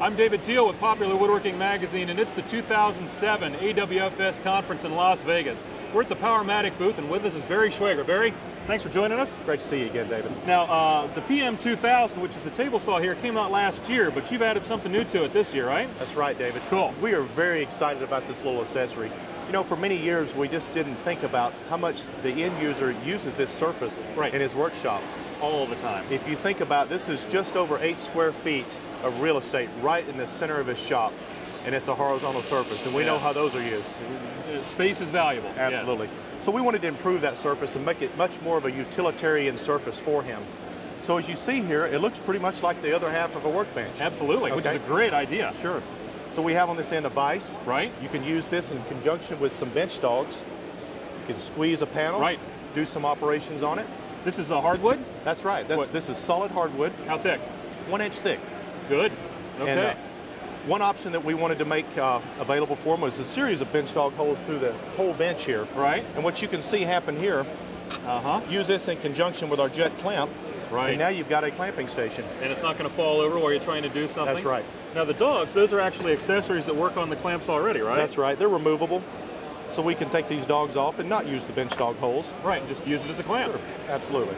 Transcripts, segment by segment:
I'm David Teal with Popular Woodworking Magazine, and it's the 2007 AWFS Conference in Las Vegas. We're at the Powermatic booth, and with us is Barry Schwaiger. Barry, thanks for joining us. Great to see you again, David. Now, the PM2000, which is the table saw here, came out last year, but you've added something new to it this year, right? That's right, David. Cool. We are very excited about this little accessory. You know, for many years, we just didn't think about how much the end user uses this surface in his workshop. All the time. If you think about it, this is just over 8 square feet of real estate right in the center of his shop, and it's a horizontal surface, and we know how those are used. Space is valuable. Absolutely. Yes. So we wanted to improve that surface and make it much more of a utilitarian surface for him. So as you see here, it looks pretty much like the other half of a workbench. Absolutely, which is a great idea. Sure. So we have on this end a vise. Right. You can use this in conjunction with some bench dogs. You can squeeze a panel. Right. Do some operations on it. This is a hardwood? That's right. This is solid hardwood. How thick? 1 inch thick. Good. Okay. And, one option that we wanted to make available for them was a series of bench dog holes through the whole bench here. Right. And what you can see happen here, use this in conjunction with our jet clamp. Right. And now you've got a clamping station. And it's not going to fall over while you're trying to do something? That's right. Now the dogs, those are actually accessories that work on the clamps already, right? That's right. They're removable. So we can take these dogs off and not use the bench dog holes. Right, and just use it as a clamp. Sure. Absolutely.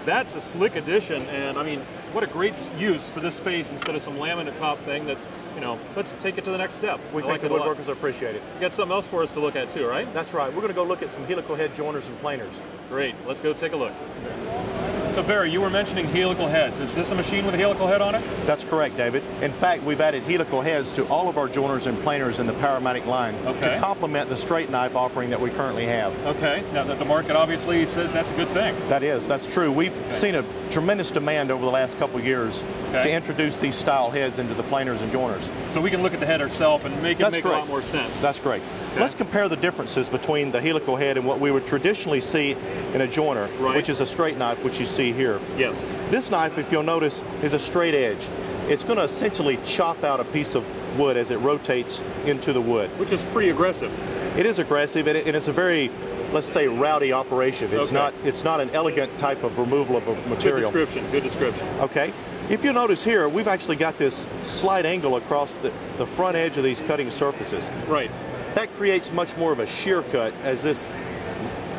That's a slick addition, and I mean, what a great use for this space instead of some laminate top thing that, you know, let's take it to the next step. We think the woodworkers appreciate it. You got something else for us to look at too, right? That's right. We're going to go look at some helical head joiners and planers. Great. Let's go take a look. So Barry, you were mentioning helical heads. Is this a machine with a helical head on it? That's correct, David. In fact, we've added helical heads to all of our joiners and planers in the Powermatic line to complement the straight knife offering that we currently have. Okay. Now that the market obviously says that's a good thing. That's true. We've seen a tremendous demand over the last couple of years to introduce these style heads into the planers and joiners. So we can look at the head ourselves and make it make a lot more sense. That's great. Okay. Let's compare the differences between the helical head and what we would traditionally see in a joiner, which is a straight knife, which you see here. Yes. This knife, if you'll notice, is a straight edge. It's going to essentially chop out a piece of wood as it rotates into the wood. Which is pretty aggressive. It is aggressive, and it's a very, let's say, rowdy operation. It's not an elegant type of removal of a material. Good description. Good description. Okay. If you notice here, we've actually got this slight angle across the front edge of these cutting surfaces. Right. That creates much more of a shear cut as this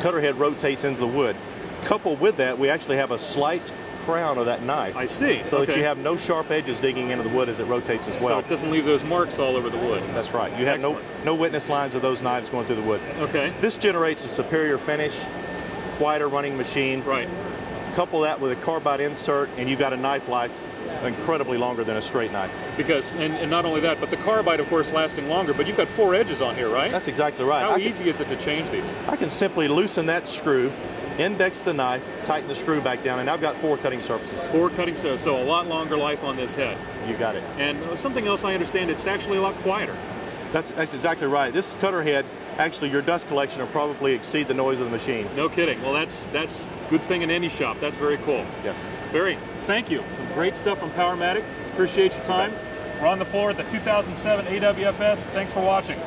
cutter head rotates into the wood. Coupled with that, we actually have a slight crown of that knife. I see. So that you have no sharp edges digging into the wood as it rotates as well. So it doesn't leave those marks all over the wood. That's right. You have no witness lines of those knives going through the wood. Okay. This generates a superior finish, quieter running machine. Right. Couple that with a carbide insert, and you've got a knife life incredibly longer than a straight knife. Because, and not only that, but the carbide, of course, lasting longer, but you've got 4 edges on here, right? That's exactly right. How easy is it to change these? I can simply loosen that screw, index the knife, tighten the screw back down, and I've got 4 cutting surfaces. 4 cutting surfaces, so a lot longer life on this head. You got it. And something else I understand, it's actually a lot quieter. That's exactly right. This cutter head, actually your dust collection will probably exceed the noise of the machine. No kidding. Well, that's a good thing in any shop. That's very cool. Yes. Barry, thank you. Some great stuff from Powermatic. Appreciate your time. We're on the floor at the 2007 AWFS. Thanks for watching.